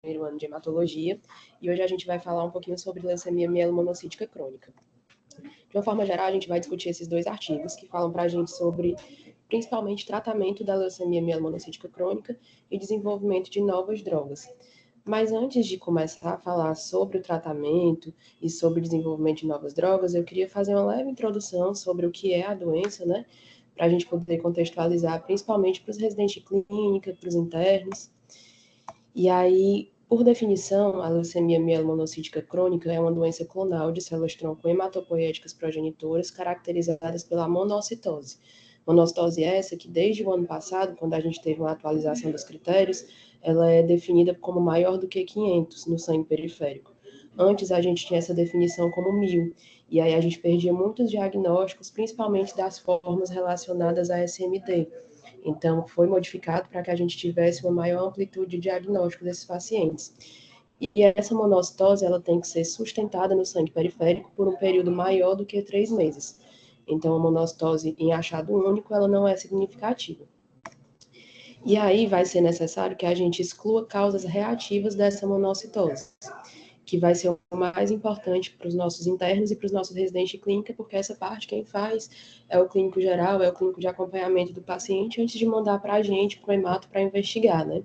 primeiro ano de hematologia, e hoje a gente vai falar um pouquinho sobre leucemia mielomonocítica crônica. De uma forma geral, a gente vai discutir esses dois artigos que falam para a gente sobre, principalmente, tratamento da leucemia mielomonocítica crônica e desenvolvimento de novas drogas. Mas antes de começar a falar sobre o tratamento e sobre o desenvolvimento de novas drogas, eu queria fazer uma leve introdução sobre o que é a doença, né? Para a gente poder contextualizar, principalmente para os residentes de clínica, para os internos. E aí, por definição, a leucemia mielomonocítica crônica é uma doença clonal de células-tronco hematopoéticas progenitoras caracterizadas pela monocitose. Monocitose essa que, desde o ano passado, quando a gente teve uma atualização dos critérios, ela é definida como maior do que 500 no sangue periférico. Antes, a gente tinha essa definição como 1.000, e aí a gente perdia muitos diagnósticos, principalmente das formas relacionadas à SMD. Então, foi modificado para que a gente tivesse uma maior amplitude de diagnóstico desses pacientes. E essa monocitose, ela tem que ser sustentada no sangue periférico por um período maior do que 3 meses. Então, a monocitose em achado único, ela não é significativa. E aí vai ser necessário que a gente exclua causas reativas dessa monocitose, que vai ser o mais importante para os nossos internos e para os nossos residentes de clínica, porque essa parte quem faz é o clínico geral, é o clínico de acompanhamento do paciente, antes de mandar para a gente, para o hemato, para investigar, né?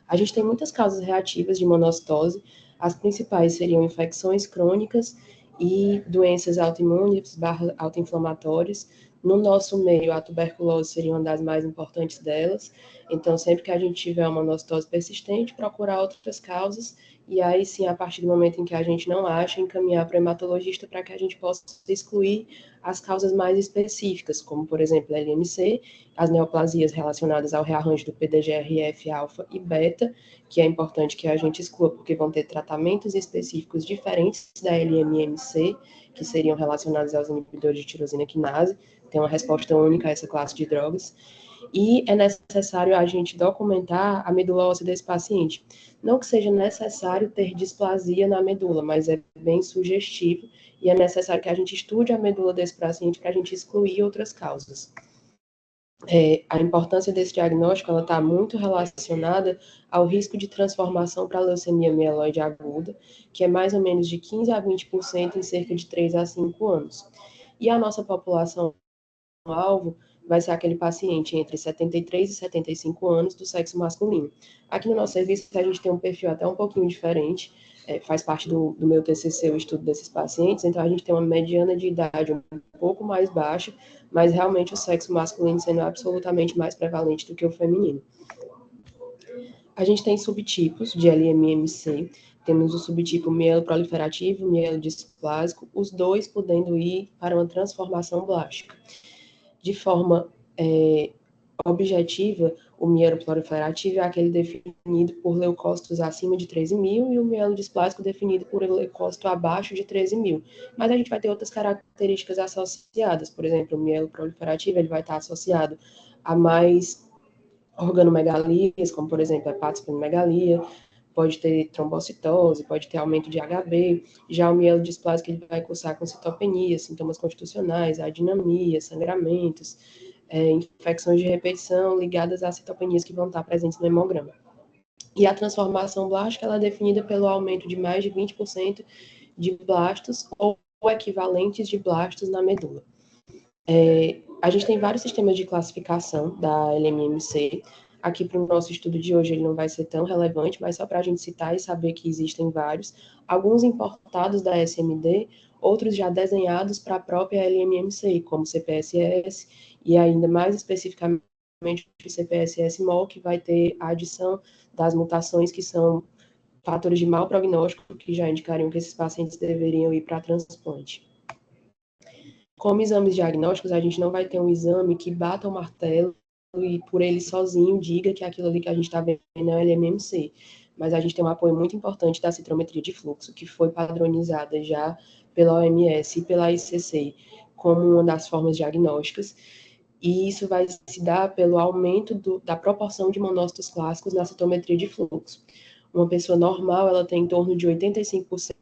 A gente tem muitas causas reativas de monocitose, as principais seriam infecções crônicas e doenças autoimunes, autoinflamatórias. No nosso meio, a tuberculose seria uma das mais importantes delas. Então, sempre que a gente tiver uma monocitose persistente, procurar outras causas e aí sim, a partir do momento em que a gente não acha, encaminhar para o hematologista para que a gente possa excluir as causas mais específicas, como, por exemplo, a LMC, as neoplasias relacionadas ao rearranjo do PDGFR alfa e beta, que é importante que a gente exclua, porque vão ter tratamentos específicos diferentes da LMMC, que seriam relacionados aos inibidores de tirosina quinase, tem uma resposta única a essa classe de drogas. E é necessário a gente documentar a medula óssea desse paciente. Não que seja necessário ter displasia na medula, mas é bem sugestivo e é necessário que a gente estude a medula desse paciente para a gente excluir outras causas. A importância desse diagnóstico está muito relacionada ao risco de transformação para leucemia mieloide aguda, que é mais ou menos de 15 a 20% em cerca de 3 a 5 anos. E a nossa população-alvo vai ser aquele paciente entre 73 e 75 anos do sexo masculino. Aqui no nosso serviço, a gente tem um perfil até um pouquinho diferente, faz parte do meu TCC, o estudo desses pacientes, então a gente tem uma mediana de idade um pouco mais baixa, mas realmente o sexo masculino sendo absolutamente mais prevalente do que o feminino. A gente tem subtipos de LMMC, temos o subtipo mieloproliferativo e mielodisplásico, os dois podendo ir para uma transformação blástica. De forma objetiva, o mieloproliferativo é aquele definido por leucócitos acima de 13.000 e o mielodisplásico definido por leucócito abaixo de 13.000. Mas a gente vai ter outras características associadas, por exemplo, o mieloproliferativo ele vai estar associado a mais organomegalias, como por exemplo a hepatosplenomegalia, pode ter trombocitose, pode ter aumento de HB, já o mielodisplásico ele vai cursar com citopenia, sintomas constitucionais, adinamia, sangramentos, infecções de repetição ligadas às citopenias que vão estar presentes no hemograma. E a transformação blástica ela é definida pelo aumento de mais de 20% de blastos ou equivalentes de blastos na medula. A gente tem vários sistemas de classificação da LMMC. Aqui para o nosso estudo de hoje ele não vai ser tão relevante, mas só para a gente citar e saber que existem vários, alguns importados da SMD, outros já desenhados para a própria LMMC, como CPSS, e ainda mais especificamente o CPSS-MOL, que vai ter a adição das mutações que são fatores de mau prognóstico, que já indicariam que esses pacientes deveriam ir para transplante. Como exames diagnósticos, a gente não vai ter um exame que bata o martelo e por ele sozinho diga que aquilo ali que a gente está vendo é o LMMC. Mas a gente tem um apoio muito importante da citrometria de fluxo, que foi padronizada já pela OMS e pela ICC como uma das formas diagnósticas. E isso vai se dar pelo aumento da proporção de monócitos clássicos na citometria de fluxo. Uma pessoa normal, ela tem em torno de 85%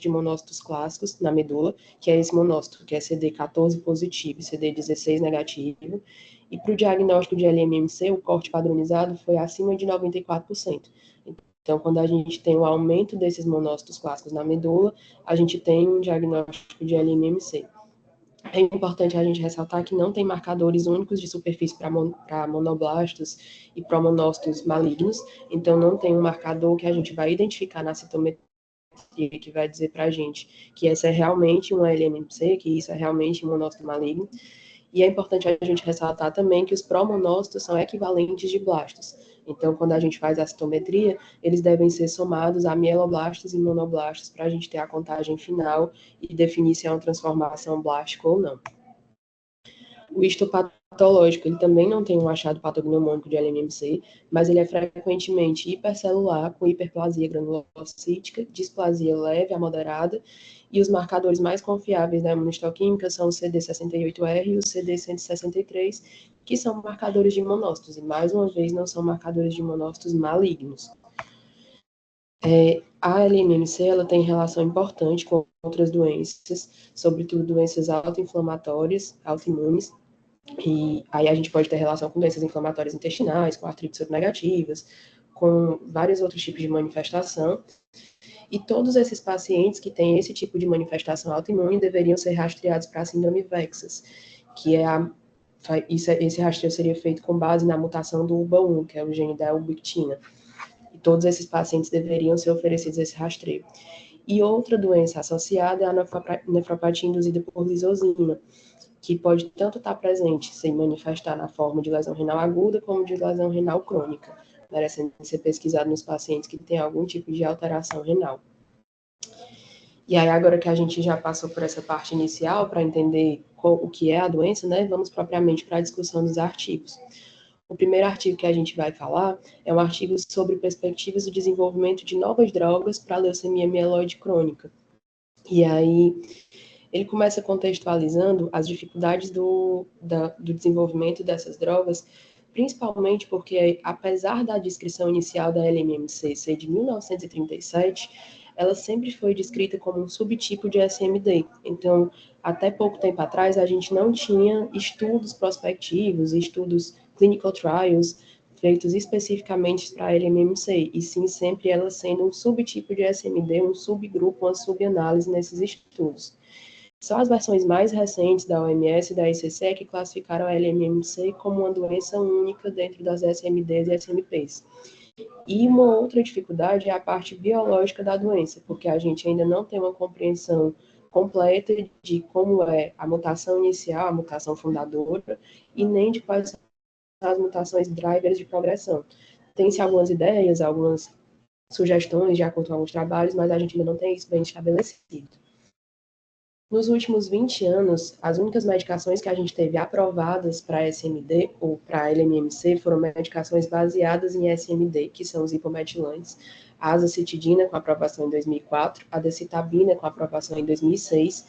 de monócitos clássicos na medula, que é esse monócito, que é CD14 positivo e CD16 negativo. E para o diagnóstico de LMMC, o corte padronizado foi acima de 94%. Então, quando a gente tem o aumento desses monócitos clássicos na medula, a gente tem um diagnóstico de LMMC. É importante a gente ressaltar que não tem marcadores únicos de superfície para monoblastos e promonócitos malignos, então não tem um marcador que a gente vai identificar na citometria que vai dizer para a gente que essa é realmente uma LMMC, que isso é realmente um monócito maligno. E é importante a gente ressaltar também que os promonócitos são equivalentes de blastos. Então, quando a gente faz a citometria, eles devem ser somados a mieloblastos e monoblastos para a gente ter a contagem final e definir se é uma transformação blástica ou não. O histopatológico, ele também não tem um achado patognomônico de LMMC, mas ele é frequentemente hipercelular, com hiperplasia granulocítica, displasia leve a moderada, e os marcadores mais confiáveis da imunistoquímica são o CD68R e o CD163, que são marcadores de monócitos, e mais uma vez não são marcadores de monócitos malignos. A LMMC ela tem relação importante com outras doenças, sobretudo doenças autoinflamatórias, autoimunes, e aí a gente pode ter relação com doenças inflamatórias intestinais, com artrites soronegativas, com vários outros tipos de manifestação. E todos esses pacientes que têm esse tipo de manifestação autoimune deveriam ser rastreados para a síndrome VEXAS, que é esse rastreio seria feito com base na mutação do UBA1, que é o gene da ubiquitina. E todos esses pacientes deveriam ser oferecidos esse rastreio. E outra doença associada é a nefropatia induzida por lisozima, que pode tanto estar presente, se manifestar na forma de lesão renal aguda, como de lesão renal crônica, merecendo ser pesquisado nos pacientes que têm algum tipo de alteração renal. E aí, agora que a gente já passou por essa parte inicial, para entender o que é a doença, né, vamos propriamente para a discussão dos artigos. O primeiro artigo que a gente vai falar é um artigo sobre perspectivas do desenvolvimento de novas drogas para a leucemia mieloide crônica. E aí, ele começa contextualizando as dificuldades do desenvolvimento dessas drogas, principalmente porque, apesar da descrição inicial da LMMC ser de 1937, ela sempre foi descrita como um subtipo de SMD. Então, até pouco tempo atrás, a gente não tinha estudos prospectivos, estudos clinical trials feitos especificamente para a LMMC, e sim sempre ela sendo um subtipo de SMD, um subgrupo, uma subanálise nesses estudos. Só as versões mais recentes da OMS e da ICC que classificaram a LMMC como uma doença única dentro das SMDs e SMPs. E uma outra dificuldade é a parte biológica da doença, porque a gente ainda não tem uma compreensão completa de como é a mutação inicial, a mutação fundadora, e nem de quais são as mutações drivers de progressão. Tem-se algumas ideias, algumas sugestões de acordo com alguns trabalhos, mas a gente ainda não tem isso bem estabelecido. Nos últimos 20 anos, as únicas medicações que a gente teve aprovadas para SMD ou para LMMC foram medicações baseadas em SMD, que são os hipometilantes, a azacitidina com aprovação em 2004, a decitabina com aprovação em 2006,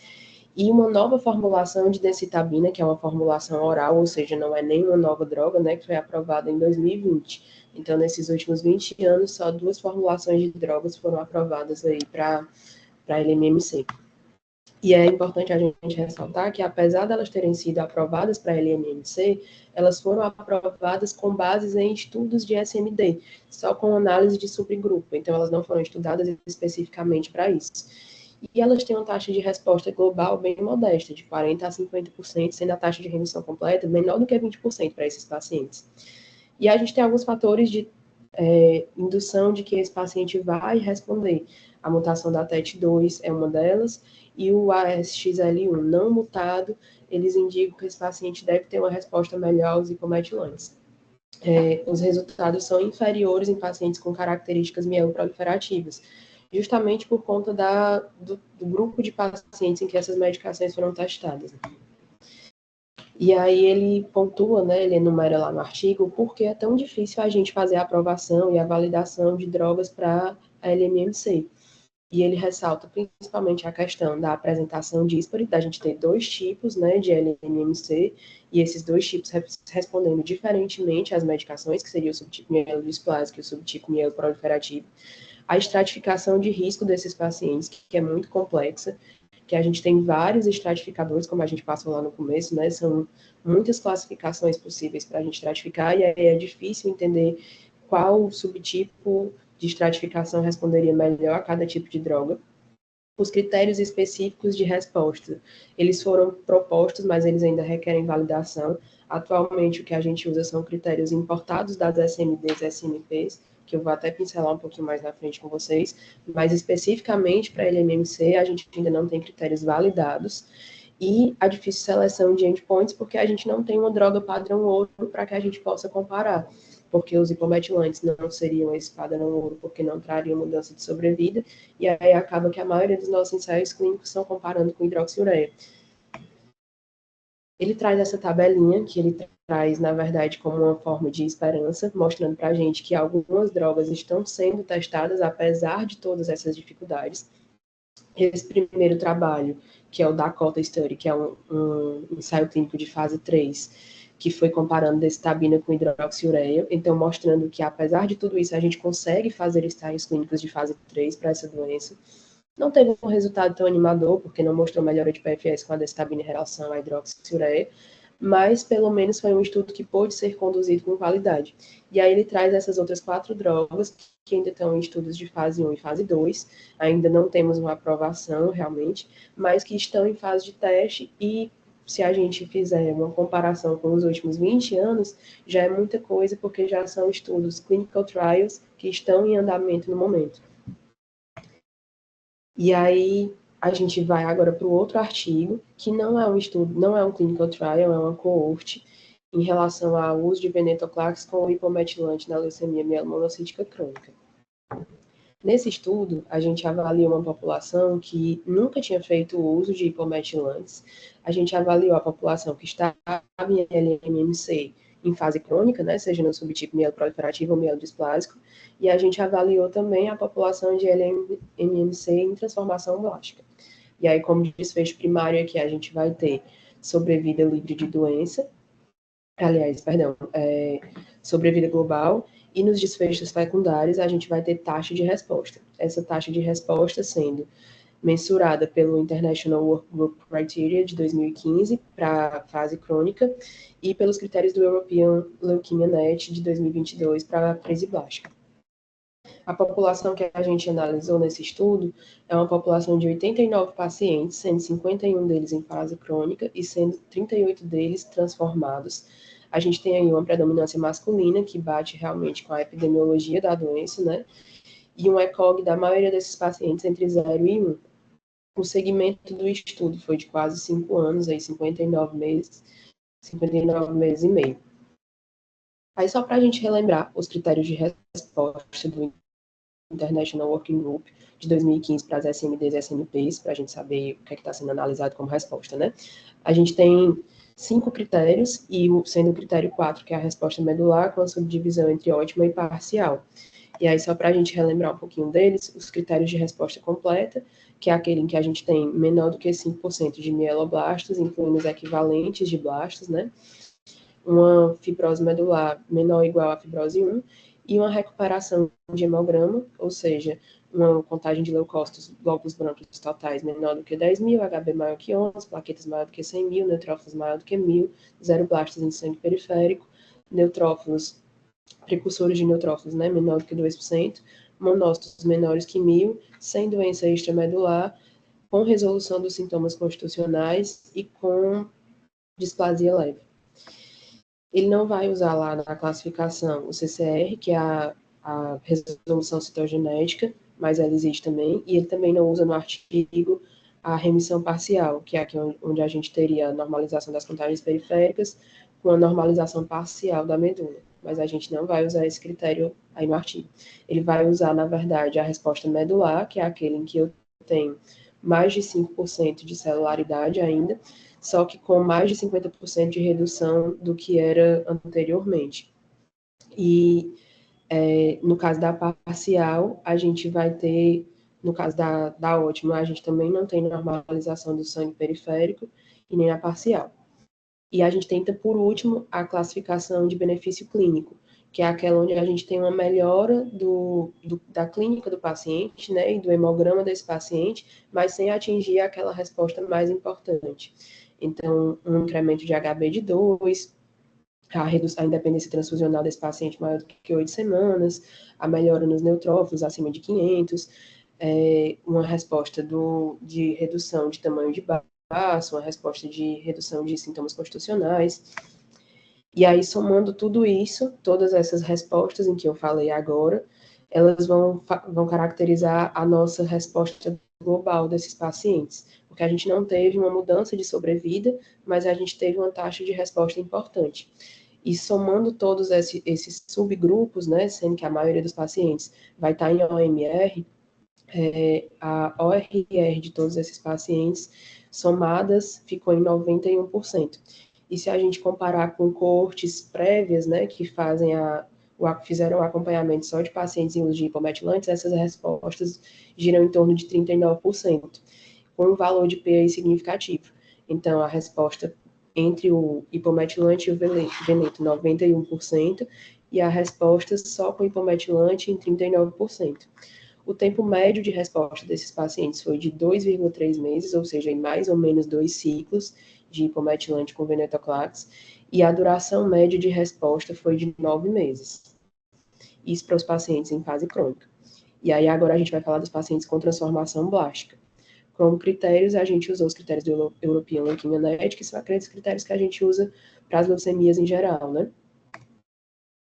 e uma nova formulação de decitabina, que é uma formulação oral, ou seja, não é nenhuma nova droga, né, que foi aprovada em 2020. Então, nesses últimos 20 anos, só 2 formulações de drogas foram aprovadas aí para LMMC. E é importante a gente ressaltar que, apesar de elas terem sido aprovadas para a LMMC, elas foram aprovadas com bases em estudos de SMD, só com análise de subgrupo, então elas não foram estudadas especificamente para isso. E elas têm uma taxa de resposta global bem modesta, de 40% a 50%, sendo a taxa de remissão completa menor do que 20% para esses pacientes. E a gente tem alguns fatores de indução de que esse paciente vai responder. A mutação da TET2 é uma delas, e o ASXL1 não mutado, eles indicam que esse paciente deve ter uma resposta melhor aos hipometilantes. Os resultados são inferiores em pacientes com características mieloproliferativas, justamente por conta do grupo de pacientes em que essas medicações foram testadas. E aí ele pontua, né, ele enumera lá no artigo, por que é tão difícil a gente fazer a aprovação e a validação de drogas para a LMMC. E ele ressalta principalmente a questão da apresentação díspare, da gente ter 2 tipos, né, de LMMC, e esses 2 tipos respondendo diferentemente às medicações, que seria o subtipo mielodisplásico e o subtipo mieloproliferativo. A estratificação de risco desses pacientes, que é muito complexa, que a gente tem vários estratificadores, como a gente passou lá no começo, né? São muitas classificações possíveis para a gente estratificar, e aí é difícil entender qual subtipo de estratificação responderia melhor a cada tipo de droga. Os critérios específicos de resposta, eles foram propostos, mas eles ainda requerem validação. Atualmente, o que a gente usa são critérios importados das SMDs e SMPs, que eu vou até pincelar um pouquinho mais na frente com vocês, mas especificamente para LMMC, a gente ainda não tem critérios validados, e a difícil seleção de endpoints, porque a gente não tem uma droga padrão ouro para que a gente possa comparar, porque os hipometilantes não seriam esse padrão ouro, porque não trariam mudança de sobrevida, e aí acaba que a maioria dos nossos ensaios clínicos são comparando com hidroxiureia. Ele traz essa tabelinha, que ele traz, na verdade, como uma forma de esperança, mostrando para a gente que algumas drogas estão sendo testadas, apesar de todas essas dificuldades. Esse primeiro trabalho, que é o Dakota Study, que é um ensaio clínico de fase 3, que foi comparando destabina com hidroxiureia, então mostrando que, apesar de tudo isso, a gente consegue fazer ensaios clínicos de fase 3 para essa doença. Não teve um resultado tão animador, porque não mostrou melhora de PFS com a destabina em relação à hidroxiureia, mas pelo menos foi um estudo que pôde ser conduzido com qualidade. E aí ele traz essas outras 4 drogas que ainda estão em estudos de fase 1 e fase 2, ainda não temos uma aprovação realmente, mas que estão em fase de teste, e se a gente fizer uma comparação com os últimos 20 anos, já é muita coisa, porque já são estudos clinical trials que estão em andamento no momento. E aí a gente vai agora para o outro artigo, que não é um estudo, não é um clinical trial, é uma coorte, em relação ao uso de venetoclax com hipometilante na leucemia mielomonocítica crônica. Nesse estudo, a gente avaliou uma população que nunca tinha feito o uso de hipometilantes. A gente avaliou a população que estava em LMMC em fase crônica, né, seja no subtipo mieloproliferativo ou mielodisplásico, e a gente avaliou também a população de LMMC em transformação blástica. E aí, como desfecho primário aqui, a gente vai ter sobrevida livre de doença, sobrevida global, e nos desfechos secundários a gente vai ter taxa de resposta. Essa taxa de resposta sendo mensurada pelo International Workgroup Criteria de 2015 para fase crônica e pelos critérios do European Leukemia Net de 2022 para a crise blástica. A população que a gente analisou nesse estudo é uma população de 89 pacientes, sendo 51 deles em fase crônica e sendo 38 deles transformados. A gente tem aí uma predominância masculina, que bate realmente com a epidemiologia da doença, né? E um ECOG da maioria desses pacientes entre 0 e 1. O segmento do estudo foi de quase 5 anos, aí 59 meses e meio. Aí só para a gente relembrar os critérios de resposta do International Working Group de 2015 para as SMDs e SMPs, para a gente saber o que é que está sendo analisado como resposta, né? A gente tem 5 critérios, e sendo o critério 4, que é a resposta medular, com a subdivisão entre ótima e parcial. E aí, só para a gente relembrar um pouquinho deles, os critérios de resposta completa, que é aquele em que a gente tem menor do que 5% de mieloblastos, incluindo os equivalentes de blastos, né? Uma fibrose medular menor ou igual à fibrose 1, e uma recuperação de hemograma, ou seja, uma contagem de leucócitos, glóbulos brancos totais menor do que 10.000, HB maior que 11, plaquetas maior do que 100.000, neutrófilos maior do que 1.000, zero blastos em sangue periférico, neutrófilos, precursores de neutrófilos, né, menor do que 2%, monócitos menores que 1.000, sem doença extramedular, com resolução dos sintomas constitucionais e com displasia leve. Ele não vai usar lá na classificação o CCR, que é a resolução citogenética, mas ela existe também, e ele também não usa no artigo a remissão parcial, que é aqui onde a gente teria a normalização das contagens periféricas com a normalização parcial da medula, mas a gente não vai usar esse critério aí no artigo. Ele vai usar, na verdade, a resposta medular, que é aquele em que eu tenho mais de 5% de celularidade ainda, só que com mais de 50% de redução do que era anteriormente. E no caso da parcial, a gente vai ter, no caso da ótima, a gente também não tem normalização do sangue periférico e nem a parcial. E a gente tenta, por último, a classificação de benefício clínico, que é aquela onde a gente tem uma melhora da clínica do paciente, né, e do hemograma desse paciente, mas sem atingir aquela resposta mais importante. Então, um incremento de HB de 2, a independência transfusional desse paciente maior do que 8 semanas, a melhora nos neutrófilos acima de 500, uma resposta de redução de tamanho de baço, uma resposta de redução de sintomas constitucionais. E aí, somando tudo isso, todas essas respostas em que eu falei agora, elas vão caracterizar a nossa resposta global desses pacientes, porque a gente não teve uma mudança de sobrevida, mas a gente teve uma taxa de resposta importante. E somando todos esses subgrupos, né, sendo que a maioria dos pacientes vai estar em OMR, a ORR de todos esses pacientes somadas ficou em 91%. E se a gente comparar com coortes prévias, né, que fizeram o acompanhamento só de pacientes em uso de hipometilantes, essas respostas giram em torno de 39%, com um valor de P aí significativo. Então, a resposta entre o hipometilante e o veneto, 91%, e a resposta só com hipometilante em 39%. O tempo médio de resposta desses pacientes foi de 2,3 meses, ou seja, em mais ou menos 2 ciclos de hipometilante com venetoclax, e a duração média de resposta foi de 9 meses. Isso para os pacientes em fase crônica. E aí agora a gente vai falar dos pacientes com transformação blástica. Como critérios, a gente usou os critérios do European Leukemia Net, que são aqueles critérios que a gente usa para as leucemias em geral, né?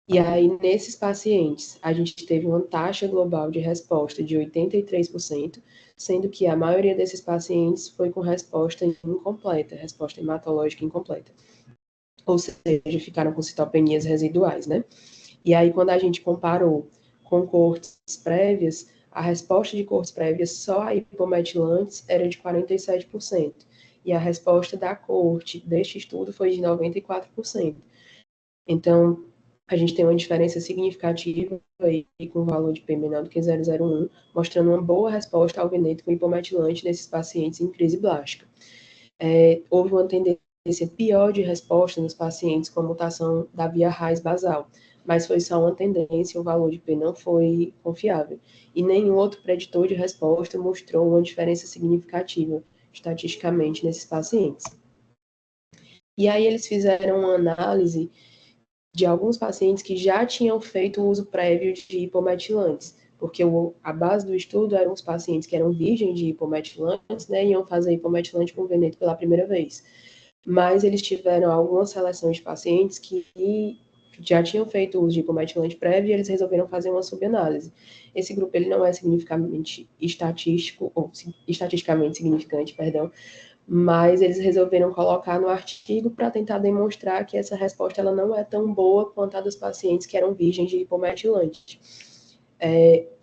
E aí, nesses pacientes, a gente teve uma taxa global de resposta de 83%, sendo que a maioria desses pacientes foi com resposta incompleta, resposta hematológica incompleta. Ou seja, ficaram com citopenias residuais, né? E aí, quando a gente comparou com coortes prévias, a resposta de coortes prévias só a hipometilantes era de 47%, e a resposta da coorte deste estudo foi de 94%. Então, a gente tem uma diferença significativa aí com o valor de P menor do que 0,01, mostrando uma boa resposta ao veneto com hipometilante nesses pacientes em crise blástica. Houve uma tendência pior de resposta nos pacientes com mutação da via raiz basal, mas foi só uma tendência, o valor de P não foi confiável. E nenhum outro preditor de resposta mostrou uma diferença significativa estatisticamente nesses pacientes. E aí eles fizeram uma análise de alguns pacientes que já tinham feito o uso prévio de hipometilantes, porque a base do estudo eram os pacientes que eram virgens de hipometilantes, né, iam fazer hipometilante com veneto pela primeira vez. Mas eles tiveram alguma seleção de pacientes que já tinham feito o uso de hipometilante prévio e eles resolveram fazer uma subanálise. Esse grupo ele não é significativamente estatisticamente significante, perdão, mas eles resolveram colocar no artigo para tentar demonstrar que essa resposta ela não é tão boa quanto a dos pacientes que eram virgens de hipometilante.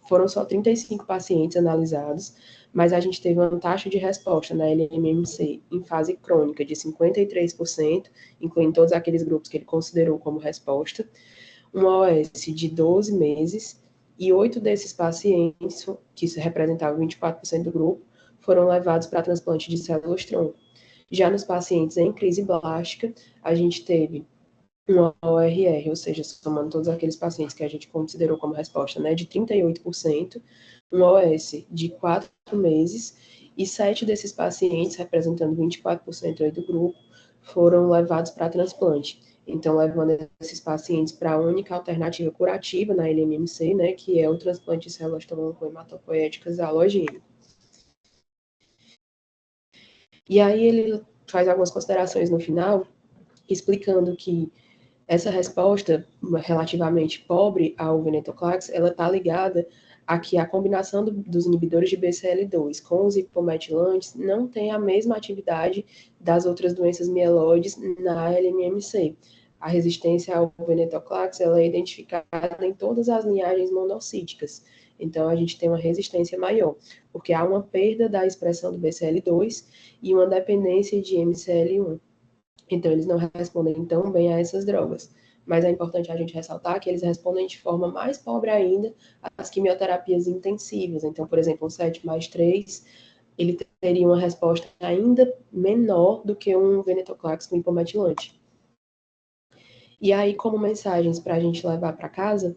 Foram só 35 pacientes analisados, mas a gente teve uma taxa de resposta na LMMC em fase crônica de 53%, incluindo todos aqueles grupos que ele considerou como resposta, uma OS de 12 meses, e 8 desses pacientes, que representavam 24% do grupo, foram levados para transplante de células-tronco. Já nos pacientes em crise blástica, a gente teve uma ORR, ou seja, somando todos aqueles pacientes que a gente considerou como resposta, né, de 38%, uma OS de 4 meses, e 7 desses pacientes, representando 24% aí do grupo, foram levados para transplante. Então, levando esses pacientes para a única alternativa curativa na LMMC, né, que é o transplante de células hematopoéticas alogênicas. E aí ele faz algumas considerações no final, explicando que essa resposta relativamente pobre ao venetoclax, ela está ligada a que a combinação dos inibidores de BCL2 com os hipometilantes não tem a mesma atividade das outras doenças mieloides na LMMC. A resistência ao venetoclax ela é identificada em todas as linhagens monocíticas. Então, a gente tem uma resistência maior, porque há uma perda da expressão do BCL2 e uma dependência de MCL1. Então, eles não respondem tão bem a essas drogas. Mas é importante a gente ressaltar que eles respondem de forma mais pobre ainda às quimioterapias intensivas. Então, por exemplo, um 7+3, ele teria uma resposta ainda menor do que um venetoclax com hipometilante. E aí, como mensagens para a gente levar para casa,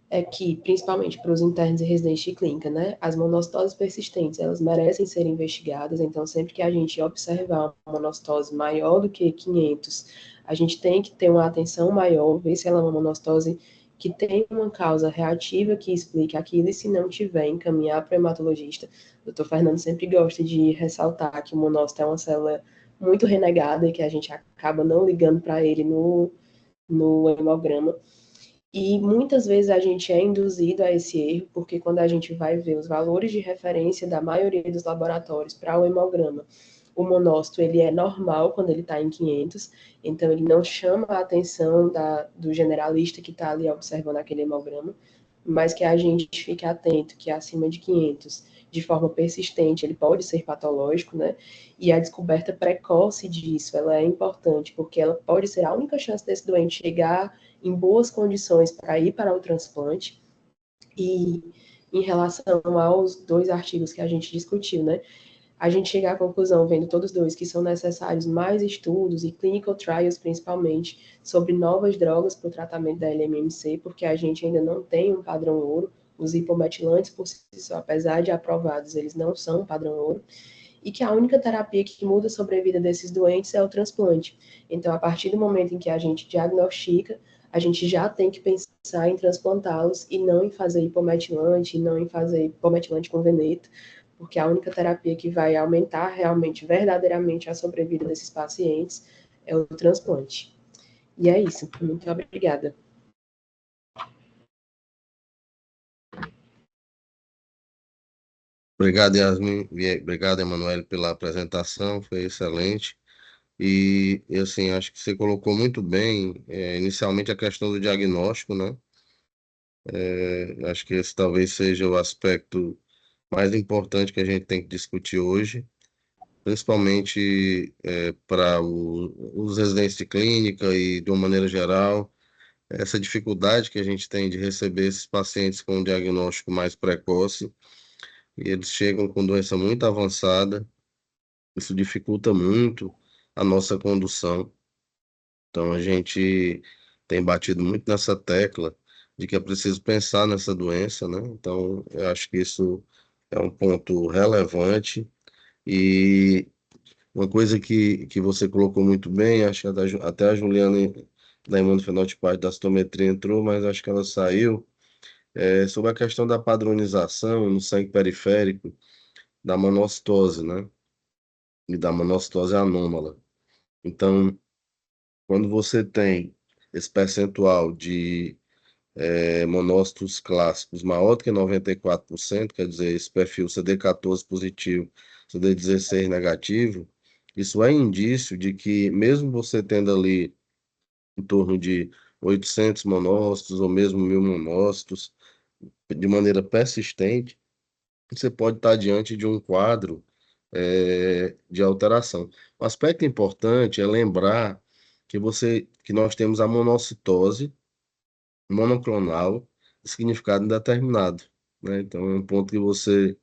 é que, principalmente para os internos e residentes de clínica, né, as monocitoses persistentes, elas merecem ser investigadas, então sempre que a gente observar uma monocitose maior do que 500, A gente tem que ter uma atenção maior, ver se ela é uma monostose que tem uma causa reativa que explique aquilo, e se não tiver, encaminhar para o hematologista. O Dr. Fernando sempre gosta de ressaltar que o monócito é uma célula muito renegada e que a gente acaba não ligando para ele no hemograma. E muitas vezes a gente é induzido a esse erro, porque quando a gente vai ver os valores de referência da maioria dos laboratórios para o hemograma, o monócito ele é normal quando ele está em 500, então ele não chama a atenção do generalista que está ali observando aquele hemograma, mas que a gente fique atento que acima de 500, de forma persistente, ele pode ser patológico, né? E a descoberta precoce disso, ela é importante, porque ela pode ser a única chance desse doente chegar em boas condições para ir para o transplante. E em relação aos dois artigos que a gente discutiu, né? A gente chega à conclusão, vendo todos dois, que são necessários mais estudos e clinical trials, principalmente, sobre novas drogas para o tratamento da LMMC, porque a gente ainda não tem um padrão ouro. Os hipometilantes, por si só, apesar de aprovados, eles não são um padrão ouro. E que a única terapia que muda a sobrevida desses doentes é o transplante. Então, a partir do momento em que a gente diagnostica, a gente já tem que pensar em transplantá-los e não em fazer hipometilante, e não em fazer hipometilante com veneto, porque a única terapia que vai aumentar realmente, verdadeiramente, a sobrevida desses pacientes é o transplante. E é isso. Muito obrigada. Obrigado, Yasmin. Obrigado, Emanuele, pela apresentação, foi excelente. Assim, acho que você colocou muito bem, inicialmente, a questão do diagnóstico, né? Acho que esse talvez seja o aspecto mais importante que a gente tem que discutir hoje, principalmente para os residentes de clínica e, de uma maneira geral, essa dificuldade que a gente tem de receber esses pacientes com um diagnóstico mais precoce, e eles chegam com doença muito avançada. Isso dificulta muito a nossa condução. Então, a gente tem batido muito nessa tecla de que é preciso pensar nessa doença, né? Então, eu acho que isso é um ponto relevante. E uma coisa que você colocou muito bem, acho que até a Juliana da imunofenotipagem da citometria entrou, mas acho que ela saiu, sobre a questão da padronização no sangue periférico da monocitose, né? E da monocitose anômala. Então, quando você tem esse percentual de monócitos clássicos maior do que 94%, quer dizer, esse perfil CD14 positivo, CD16 negativo, isso é indício de que, mesmo você tendo ali em torno de 800 monócitos ou mesmo 1.000 monócitos, de maneira persistente, você pode estar diante de um quadro de alteração. Um aspecto importante é lembrar que nós temos a monocitose monoclonal de significado indeterminado, né? Então, é um ponto que você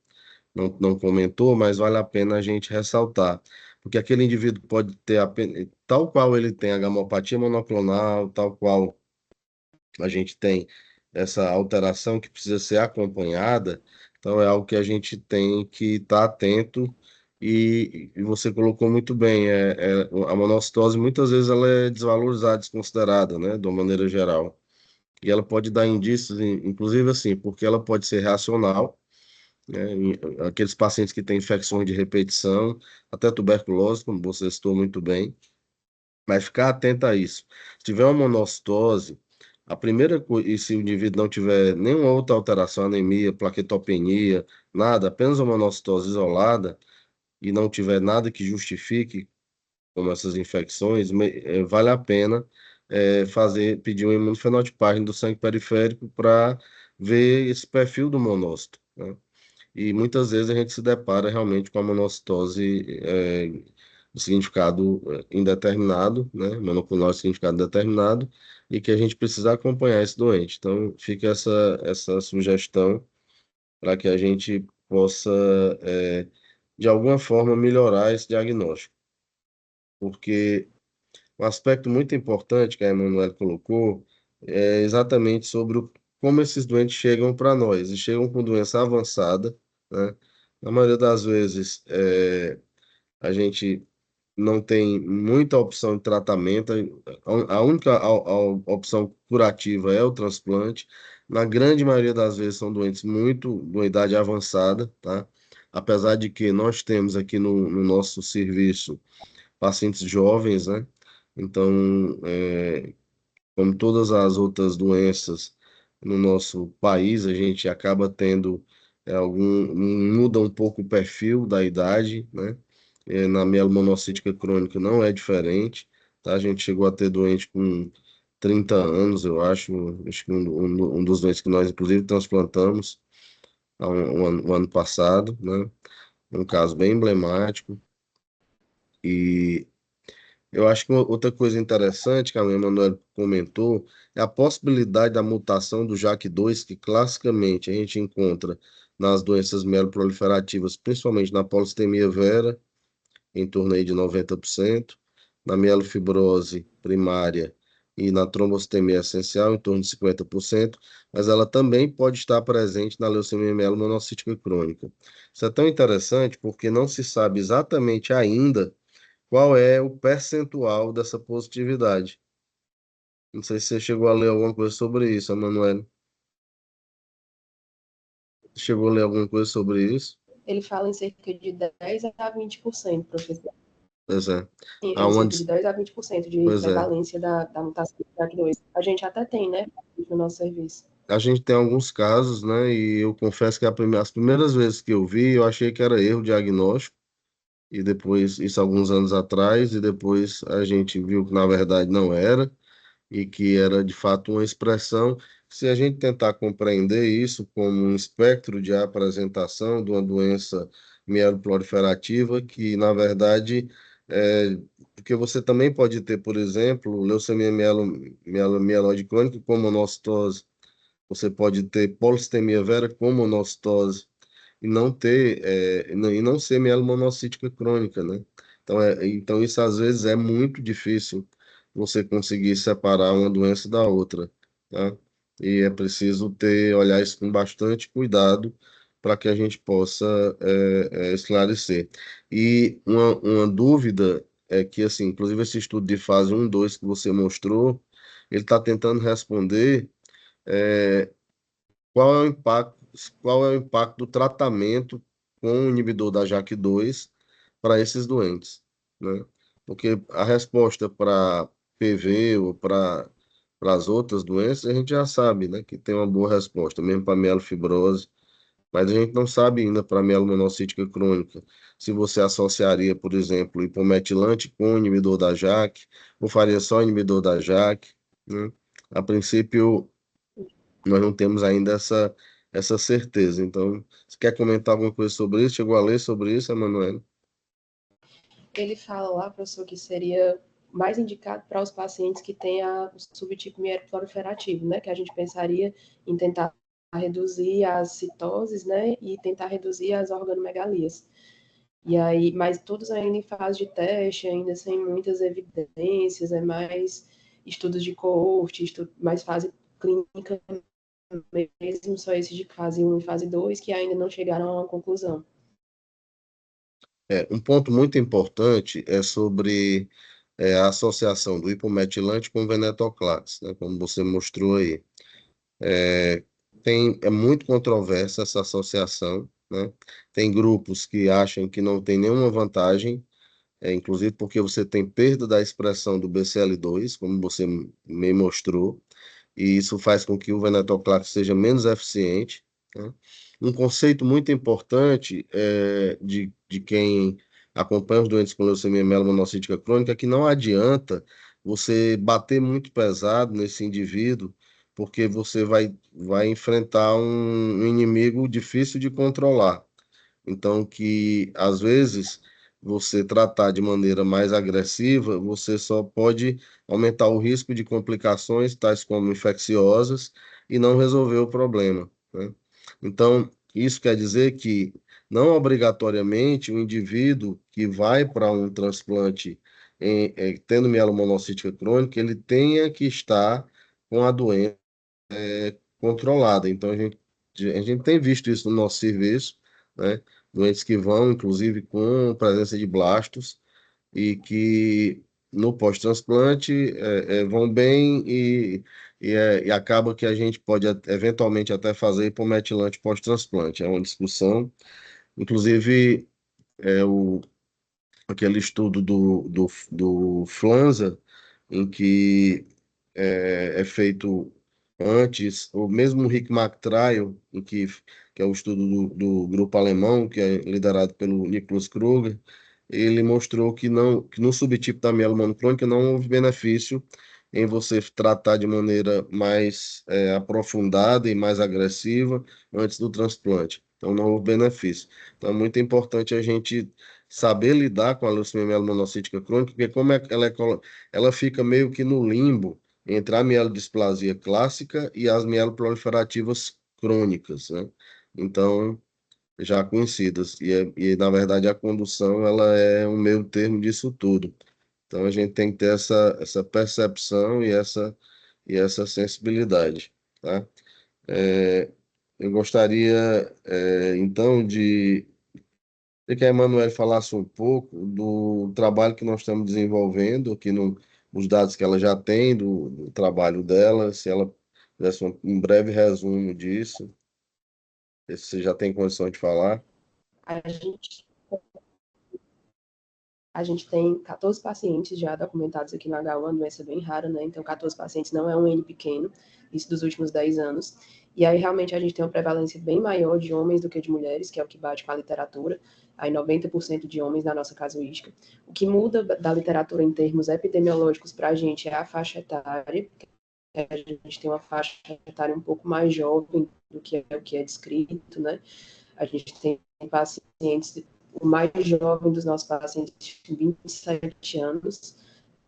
não comentou, mas vale a pena a gente ressaltar, porque aquele indivíduo pode ter apenas, tal qual ele tem a gamopatia monoclonal, tal qual a gente tem essa alteração que precisa ser acompanhada, então é algo que a gente tem que estar atento. E você colocou muito bem, a monocitose muitas vezes ela é desvalorizada, desconsiderada, né, de uma maneira geral. E ela pode dar indícios, inclusive assim, porque ela pode ser reacional, né, aqueles pacientes que têm infecções de repetição, até tuberculose, como você citou muito bem, mas ficar atento a isso. Se tiver uma monocitose, a primeira coisa, e se o indivíduo não tiver nenhuma outra alteração, anemia, plaquetopenia, nada, apenas uma monocitose isolada, e não tiver nada que justifique, como essas infecções, vale a pena pedir uma imunofenotipagem do sangue periférico para ver esse perfil do monócito, né? E muitas vezes a gente se depara realmente com a monocitose de significado indeterminado, né? Monoclonal de significado indeterminado, e que a gente precisa acompanhar esse doente. Então, fica essa sugestão para que a gente possa, de alguma forma, melhorar esse diagnóstico. Porque um aspecto muito importante que a Emanuele colocou é exatamente sobre como esses doentes chegam para nós. E chegam com doença avançada, né? Na maioria das vezes, a gente não tem muita opção de tratamento. A única a opção curativa é o transplante. Na grande maioria das vezes são doentes muito de uma idade avançada, tá? Apesar de que nós temos aqui no nosso serviço pacientes jovens, né? Então, como todas as outras doenças no nosso país, a gente acaba tendo muda um pouco o perfil da idade, né? Na mielomonocítica crônica não é diferente, tá? A gente chegou a ter doente com 30 anos, eu acho que um dos doentes que nós, inclusive, transplantamos um ano passado, né? Um caso bem emblemático. E eu acho que outra coisa interessante que a Emanuel comentou é a possibilidade da mutação do JAK2, que classicamente a gente encontra nas doenças mieloproliferativas, principalmente na polissemia vera, em torno aí de 90%, na mielofibrose primária e na trombocitemia essencial, em torno de 50%, mas ela também pode estar presente na leucemia mielomonocítica crônica. Isso é tão interessante porque não se sabe exatamente ainda qual é o percentual dessa positividade. Não sei se você chegou a ler alguma coisa sobre isso, Emanuele. Chegou a ler alguma coisa sobre isso? Ele fala em cerca de 10 a 20%, professor. Pois é. Em cerca de Aonde, 10 a 20% de pois é. prevalência da mutação do JAK2. A gente até tem, né, no nosso serviço. A gente tem alguns casos, né? E eu confesso que as primeiras vezes que eu vi, eu achei que era erro diagnóstico, e depois, isso alguns anos atrás, e depois a gente viu que na verdade não era. E que era de fato uma expressão. Se a gente tentar compreender isso como um espectro de apresentação de uma doença mieloproliferativa, que na verdade é, porque você também pode ter, por exemplo, leucemia mieloide crônica com monocitose, você pode ter polissemia vera com monocitose e não ter e não ser mielomonocítica crônica, né? Então isso às vezes é muito difícil você conseguir separar uma doença da outra, tá? E é preciso olhar isso com bastante cuidado para que a gente possa esclarecer. E uma dúvida é que, assim, inclusive esse estudo de fase 1, 2 que você mostrou, ele está tentando responder é, qual é o impacto, qual é o impacto do tratamento com o inibidor da JAK2 para esses doentes, né? Porque a resposta para PV ou para as outras doenças, a gente já sabe, né, que tem uma boa resposta, mesmo para mielofibrose, mas a gente não sabe ainda para mielomonocítica crônica se você associaria, por exemplo, hipometilante com o inibidor da JAK, ou faria só inibidor da JAK, né? A princípio, nós não temos ainda essa certeza. Então, você quer comentar alguma coisa sobre isso? Chegou a ler sobre isso, Emanuele? Ele fala lá, professor, que seria mais indicado para os pacientes que têm o subtipo mieloproliferativo, né? Que a gente pensaria em tentar reduzir as citoses, né? E tentar reduzir as organomegalias. E aí, mas todos ainda em fase de teste, ainda sem muitas evidências, é mais estudos de coorte, mais fase clínica mesmo, só esses de fase 1 e fase 2 que ainda não chegaram a uma conclusão. Um ponto muito importante é sobre a associação do hipometilante com o venetoclax, né, como você mostrou aí. É, é muito controversa essa associação, né? Tem grupos que acham que não tem nenhuma vantagem, inclusive porque você tem perda da expressão do BCL2, como você me mostrou, e isso faz com que o venetoclax seja menos eficiente, né? Um conceito muito importante de quem acompanha os doentes com leucemia mielomonocítica crônica é que não adianta você bater muito pesado nesse indivíduo, porque você vai enfrentar um inimigo difícil de controlar. Então, que às vezes você tratar de maneira mais agressiva, você só pode aumentar o risco de complicações, tais como infecciosas, e não resolver o problema, né? Então, isso quer dizer que não obrigatoriamente o indivíduo que vai para um transplante tendo mielomonocítica crônica, ele tenha que estar com a doença controlada. Então, a gente tem visto isso no nosso serviço, né? Doentes que vão, inclusive, com presença de blastos, e que no pós-transplante vão bem e acaba que a gente pode eventualmente até fazer hipometilante pós-transplante. É uma discussão, inclusive aquele estudo do Flanza, em que é feito antes, o mesmo Rick Trial, que é o estudo do grupo alemão, que é liderado pelo Nicholas Kruger, ele mostrou que no subtipo da mieloma crônica não houve benefício em você tratar de maneira mais aprofundada e mais agressiva antes do transplante. Então, não houve benefício. Então, é muito importante a gente saber lidar com a leucemia mielomonocítica crônica, porque ela fica meio que no limbo entre a mielodisplasia clássica e as mieloproliferativas crônicas, né? Então, já conhecidas. E, na verdade, a condução ela é um meio termo disso tudo. Então, a gente tem que ter essa percepção e essa sensibilidade, tá? Eu gostaria, então, de que a Emanuele falasse um pouco do trabalho que nós estamos desenvolvendo, os dados que ela já tem do trabalho dela, se ela fizesse um breve resumo disso, se você já tem condição de falar. A gente, a gente tem 14 pacientes já documentados aqui no H1, uma doença bem rara, né? Então, 14 pacientes não é um N pequeno, isso dos últimos 10 anos. E aí, realmente, a gente tem uma prevalência bem maior de homens do que de mulheres, que é o que bate com a literatura. Aí, 90% de homens na nossa casuística. O que muda da literatura em termos epidemiológicos para a gente é a faixa etária. A gente tem uma faixa etária um pouco mais jovem do que é o que é descrito, né? A gente tem pacientes, o mais jovem dos nossos pacientes, 27 anos,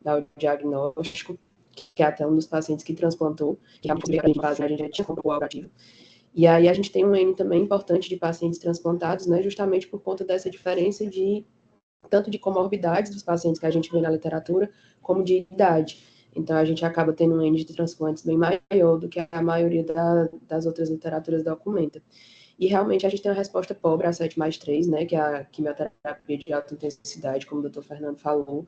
dá o diagnóstico, que é até um dos pacientes que transplantou, que a gente já tinha comprovado ativo. E aí a gente tem um N também importante de pacientes transplantados, né, justamente por conta dessa diferença de tanto de comorbidades dos pacientes que a gente vê na literatura, como de idade. Então, a gente acaba tendo um N de transplantes bem maior do que a maioria das outras literaturas documenta. E realmente a gente tem uma resposta pobre a 7 mais 3, né, que é a quimioterapia de alta intensidade, como o doutor Fernando falou,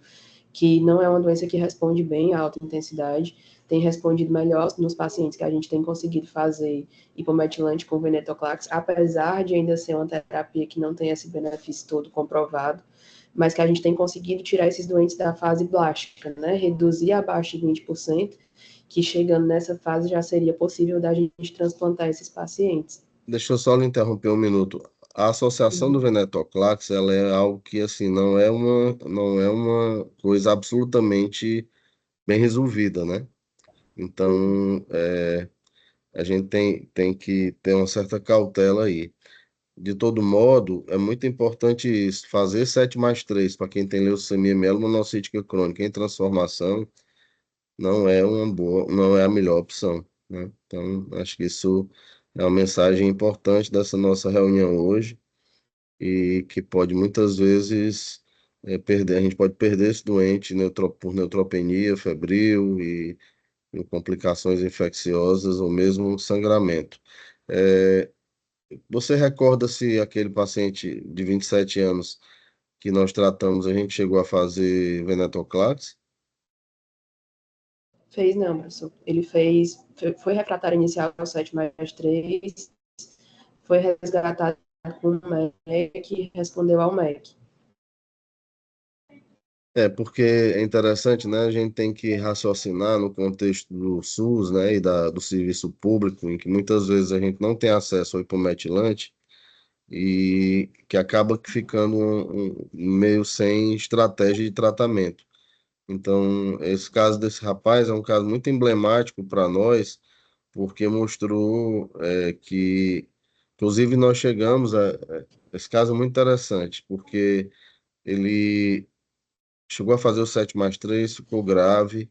que não é uma doença que responde bem à alta intensidade, tem respondido melhor nos pacientes que a gente tem conseguido fazer hipometilante com venetoclax, apesar de ainda ser uma terapia que não tem esse benefício todo comprovado, mas que a gente tem conseguido tirar esses doentes da fase blástica, né, reduzir abaixo de 20%, que chegando nessa fase já seria possível da gente transplantar esses pacientes. Deixa eu só lhe interromper um minuto. A associação do Uhum. venetoclax, ela é algo que, assim, não é uma coisa absolutamente bem resolvida, né? Então, a gente tem que ter uma certa cautela aí. De todo modo, é muito importante isso, fazer 7 mais 3 para quem tem leucemia mielomonocítica crônica em transformação não é uma boa, não é a melhor opção, né? Então, acho que isso é uma mensagem importante dessa nossa reunião hoje e que pode muitas vezes a gente pode perder esse doente por neutropenia febril e complicações infecciosas ou mesmo sangramento. É, Você recorda se aquele paciente de 27 anos que nós tratamos, a gente chegou a fazer venetoclax? Fez não, professor. Ele fez, foi refratário inicial 7 mais 3, foi resgatado com o MEC e respondeu ao MEC. Porque é interessante, né? A gente tem que raciocinar no contexto do SUS, né, do serviço público, em que muitas vezes a gente não tem acesso ao hipometilante e que acaba ficando meio sem estratégia de tratamento. Então, esse caso desse rapaz é um caso muito emblemático para nós, porque mostrou que, inclusive, nós chegamos esse caso é muito interessante, porque ele chegou a fazer o 7 mais 3, ficou grave,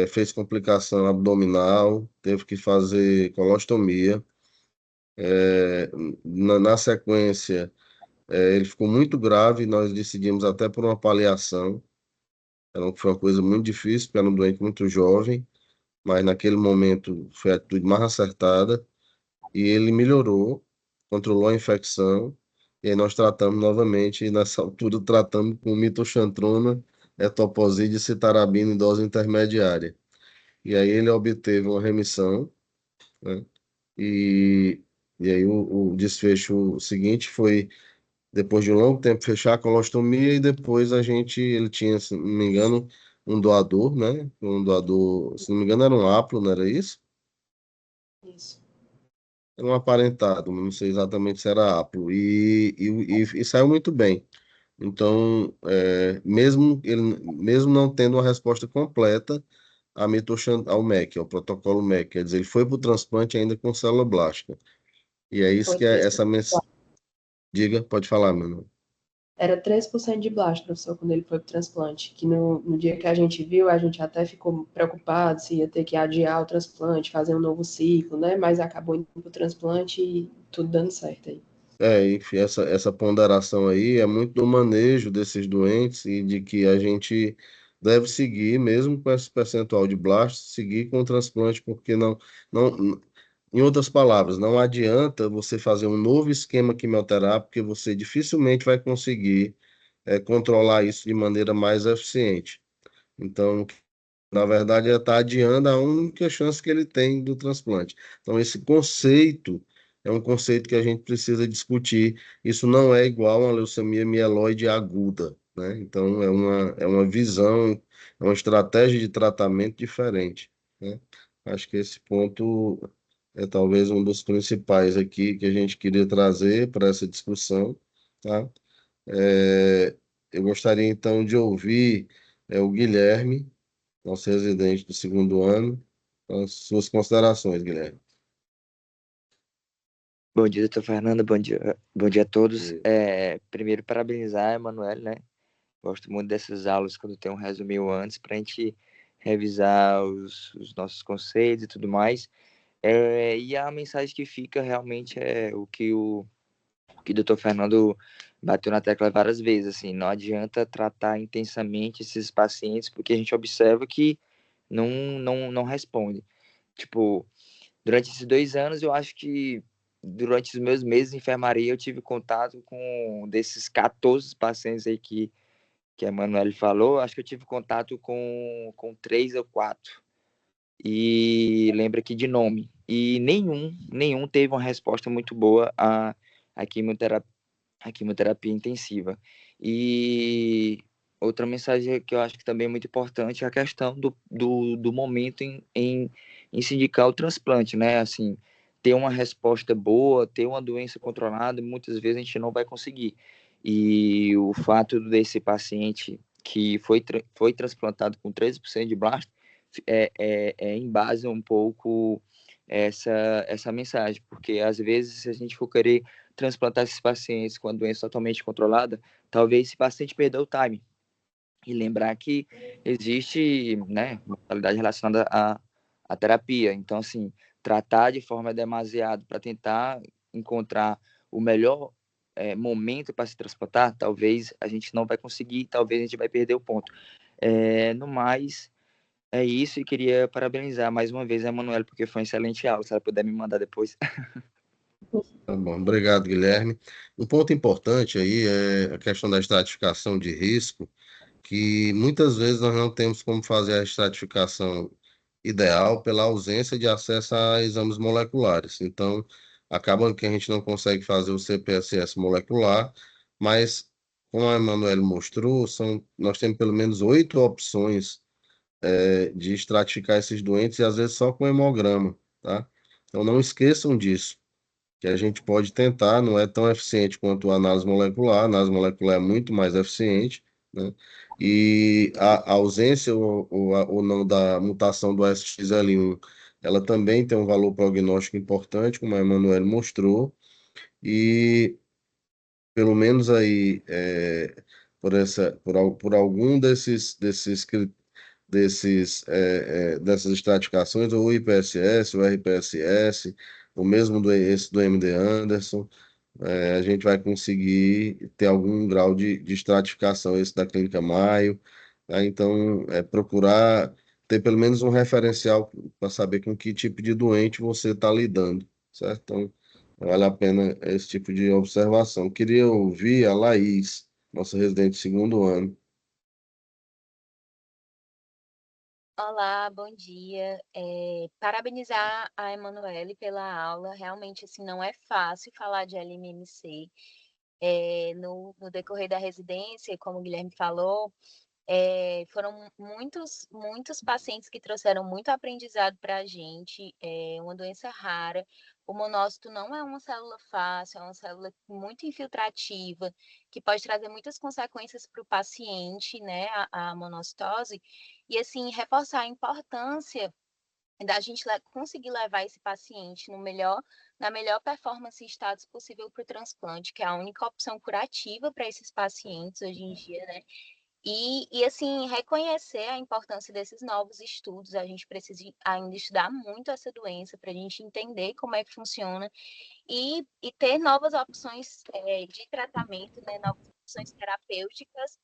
fez complicação abdominal, teve que fazer colostomia. É, na sequência, ele ficou muito grave, nós decidimos até por uma paliação, foi uma coisa muito difícil, porque era um doente muito jovem, mas naquele momento foi a atitude mais acertada, e ele melhorou, controlou a infecção, e aí nós tratamos novamente, e nessa altura tratamos com mitoxantrona, etoposide e citarabina em dose intermediária. E aí ele obteve uma remissão, né? E, e aí o desfecho seguinte foi, depois de um longo tempo, fechar a colostomia e depois ele tinha, se não me engano, um doador, né? Um doador, se não me engano, era um haplo, não era isso? Isso. Era um aparentado, não sei exatamente se era haplo. E saiu muito bem. Então, mesmo não tendo uma resposta completa ao MEC, ao protocolo MEC, quer dizer, ele foi para o transplante ainda com célula blástica. E é isso Foi que é 3%. essa diga, pode falar, meu irmão. Era 3% de blast, professor, quando ele foi para o transplante. Que no dia que a gente viu, a gente até ficou preocupado se ia ter que adiar o transplante, fazer um novo ciclo, né? Mas acabou indo para o transplante e tudo dando certo aí. Enfim, essa ponderação aí é muito do manejo desses doentes e de que a gente deve seguir, mesmo com esse percentual de blast, seguir com o transplante, porque não, em outras palavras, não adianta você fazer um novo esquema quimioterápico, porque você dificilmente vai conseguir controlar isso de maneira mais eficiente. Então, na verdade, ela está adiando a única chance que ele tem do transplante. Então, esse conceito é um conceito que a gente precisa discutir. Isso não é igual a uma leucemia mieloide aguda, né? Então, é uma visão, é uma estratégia de tratamento diferente, né? Acho que esse ponto é talvez um dos principais aqui que a gente queria trazer para essa discussão, tá? É, eu gostaria, então, de ouvir o Guilherme, nosso residente do segundo ano. As suas considerações, Guilherme. Bom dia, doutor Fernando. Bom dia a todos. Primeiro, parabenizar a Emanuele, né? Gosto muito dessas aulas quando tem um resuminho antes para a gente revisar os nossos conceitos e tudo mais. E a mensagem que fica realmente é o que o doutor Fernando bateu na tecla várias vezes. Assim, não adianta tratar intensamente esses pacientes porque a gente observa que não responde. Tipo, durante esses 2 anos, eu acho que durante os meus meses de enfermaria, eu tive contato com desses 14 pacientes aí que a Emanuele falou, acho que eu tive contato com 3 ou 4. E lembra aqui de nome. E nenhum teve uma resposta muito boa à quimioterapia intensiva. E outra mensagem que eu acho que também é muito importante é a questão do momento em se indicar o transplante, né? Assim, ter uma resposta boa, ter uma doença controlada, muitas vezes a gente não vai conseguir. E o fato desse paciente que foi transplantado com 13% de blasto em base um pouco essa mensagem, porque às vezes se a gente for querer transplantar esses pacientes com a doença totalmente controlada, talvez esse paciente perdeu o time. E lembrar que existe, né, mortalidade relacionada à terapia. Então, assim, tratar de forma demasiado para tentar encontrar o melhor momento para se transplantar, talvez a gente não vai conseguir, talvez a gente vai perder o ponto. No mais, é isso, e queria parabenizar mais uma vez a Emanuele, porque foi um excelente aula. Se ela puder me mandar depois. Tá bom, obrigado, Guilherme. Um ponto importante aí é a questão da estratificação de risco, que muitas vezes nós não temos como fazer a estratificação ideal pela ausência de acesso a exames moleculares. Então, acaba que a gente não consegue fazer o CPSS molecular, mas, como a Emanuele mostrou, nós temos pelo menos 8 opções de estratificar esses doentes e às vezes só com hemograma, tá? Então não esqueçam disso, que a gente pode tentar, não é tão eficiente quanto a análise molecular é muito mais eficiente, né? E a ausência ou não da mutação do SXL1, ela também tem um valor prognóstico importante, como a Emanuele mostrou, e pelo menos aí, por algum dessas estratificações, ou o IPSS, o RPSS, o mesmo esse do MD Anderson, a gente vai conseguir ter algum grau de estratificação, esse da Clínica Maio, tá? Então, procurar ter pelo menos um referencial para saber com que tipo de doente você está lidando, certo? Então, Vale a pena esse tipo de observação. Queria ouvir a Laís, nossa residente de segundo ano. Olá, bom dia. Parabenizar a Emanuele pela aula. Realmente, assim, não é fácil falar de LMMC. No decorrer da residência, como o Guilherme falou, foram muitos pacientes que trouxeram muito aprendizado para a gente. É uma doença rara. O monócito não é uma célula fácil, é uma célula muito infiltrativa, que pode trazer muitas consequências para o paciente, né, a monocitose. E, assim, reforçar a importância da gente conseguir levar esse paciente na melhor performance e status possível para o transplante, que é a única opção curativa para esses pacientes hoje em dia, né? Assim, reconhecer a importância desses novos estudos. A gente precisa ainda estudar muito essa doença para a gente entender como é que funciona e ter novas opções de tratamento, né, novas opções terapêuticas.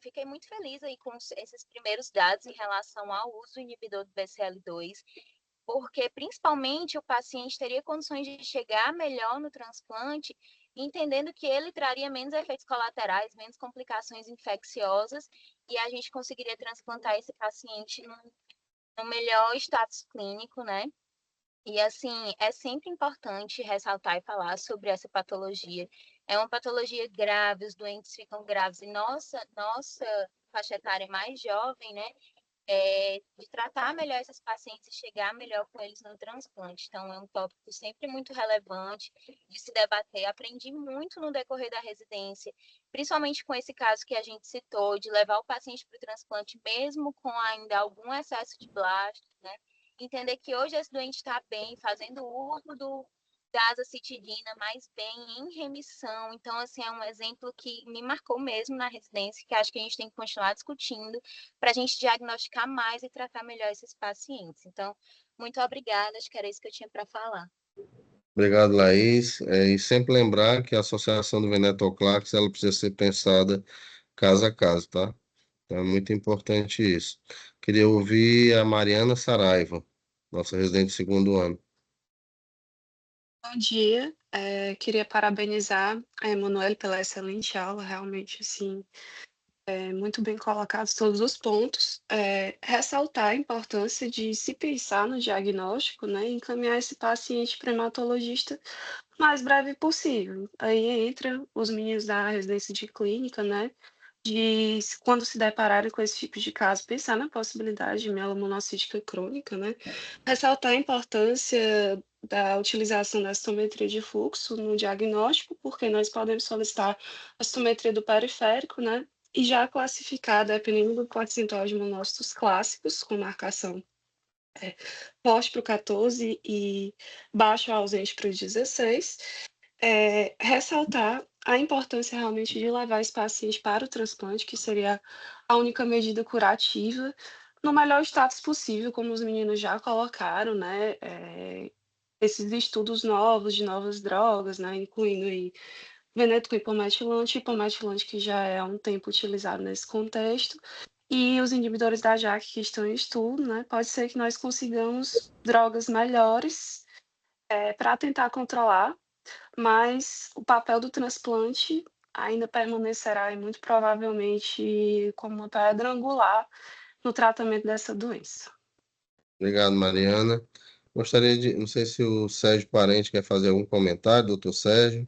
Fiquei muito feliz aí com esses primeiros dados em relação ao uso do inibidor do BCL2, porque principalmente o paciente teria condições de chegar melhor no transplante, entendendo que ele traria menos efeitos colaterais, menos complicações infecciosas, e a gente conseguiria transplantar esse paciente no melhor status clínico, né? E assim, é sempre importante ressaltar e falar sobre essa patologia. É uma patologia grave, os doentes ficam graves. E nossa faixa etária mais jovem, né? De tratar melhor esses pacientes e chegar melhor com eles no transplante. Então, é um tópico sempre muito relevante de se debater. Aprendi muito no decorrer da residência, principalmente com esse caso que a gente citou, de levar o paciente para o transplante, mesmo com ainda algum excesso de blásticos, né? Entender que hoje esse doente está bem, fazendo uso da azacitidina, mas bem em remissão. Então, assim, é um exemplo que me marcou mesmo na residência, que acho que a gente tem que continuar discutindo para a gente diagnosticar mais e tratar melhor esses pacientes. Então, muito obrigada, acho que era isso que eu tinha para falar. Obrigado, Laís. E sempre lembrar que a associação do venetoclax ela precisa ser pensada caso a caso, tá? Então, é muito importante isso. Queria ouvir a Mariana Saraiva, nossa residente de segundo ano. Bom dia, queria parabenizar a Emanuele pela excelente aula, realmente, assim, muito bem colocados todos os pontos. Ressaltar a importância de se pensar no diagnóstico, né, e encaminhar esse paciente para hematologista o mais breve possível. Aí entra os meninos da residência de clínica, né, quando se depararem com esse tipo de caso, pensar na possibilidade de mielomonocítica crônica, né? Ressaltar a importância da utilização da citometria de fluxo no diagnóstico, porque nós podemos solicitar a citometria do periférico, né? E já classificar, dependendo do percentual de monócitos clássicos, com marcação forte para o 14 e baixo ausente para o 16, ressaltar a importância realmente de levar esse paciente para o transplante, que seria a única medida curativa, no melhor status possível, como os meninos já colocaram, né? Esses estudos novos de novas drogas, né? Incluindo aí veneto com hipometilante, que já é há um tempo utilizado nesse contexto, e os inibidores da JAK que estão em estudo, né? Pode ser que nós consigamos drogas melhores para tentar controlar, mas o papel do transplante ainda permanecerá e muito provavelmente como uma pedra angular no tratamento dessa doença. Obrigado, Mariana. Gostaria de, não sei se o Sérgio Parente quer fazer algum comentário, doutor Sérgio,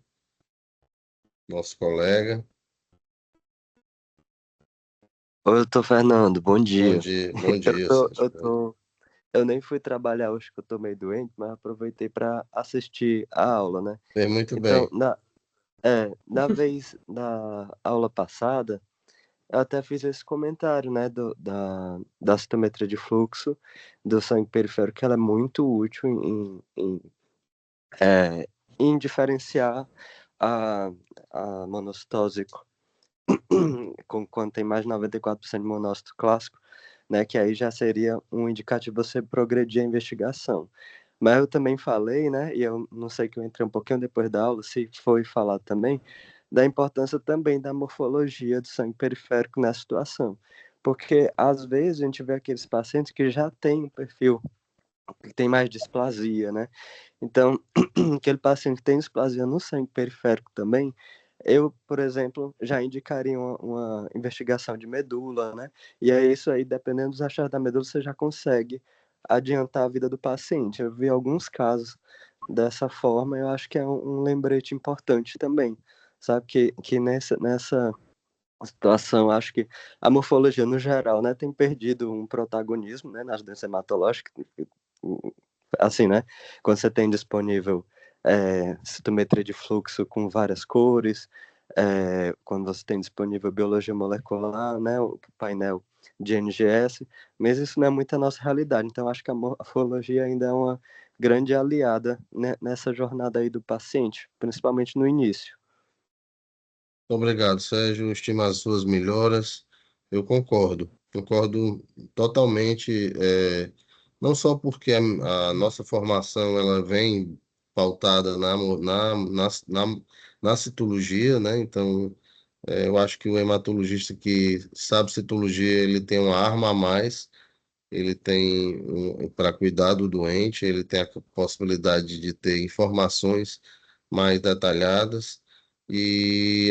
nosso colega. Oi, doutor Fernando, bom Bom dia. dia, bom Eu dia, tô, eu Sérgio. tô, eu nem fui trabalhar hoje que eu tô meio doente, mas aproveitei para assistir a aula, né? Fez muito Então, bem. na aula passada, eu até fiz esse comentário, né, da citometria de fluxo do sangue periférico, que ela é muito útil em diferenciar a, a monocitose quando tem mais de 94% de monócito clássico, né, que aí já seria um indicativo você progredir a investigação. Mas eu também falei, né, e eu não sei que eu entrei um pouquinho depois da aula, se foi falar também, da importância também da morfologia do sangue periférico nessa situação. Porque, às vezes, a gente vê aqueles pacientes que já têm um perfil que tem mais displasia, né? Então, aquele paciente que tem displasia no sangue periférico também, eu, por exemplo, já indicaria uma investigação de medula, né? E é isso aí, dependendo dos achados da medula, você já consegue adiantar a vida do paciente. Eu vi alguns casos dessa forma, eu acho que é um lembrete importante também, sabe? Que nessa situação, acho que a morfologia, no geral, né, tem perdido um protagonismo, né, nas doenças hematológicas, assim, né, quando você tem disponível citometria de fluxo com várias cores, quando você tem disponível biologia molecular, né, o painel de NGS, mas isso não é muito a nossa realidade, então acho que a morfologia ainda é uma grande aliada, né, nessa jornada aí do paciente, principalmente no início. Obrigado, Sérgio. Estimo as suas melhoras. Eu concordo totalmente, não só porque a nossa formação ela vem pautada na citologia, né? Então, eu acho que o hematologista que sabe citologia, ele tem uma arma a mais, ele tem para cuidar do doente, ele tem a possibilidade de ter informações mais detalhadas. E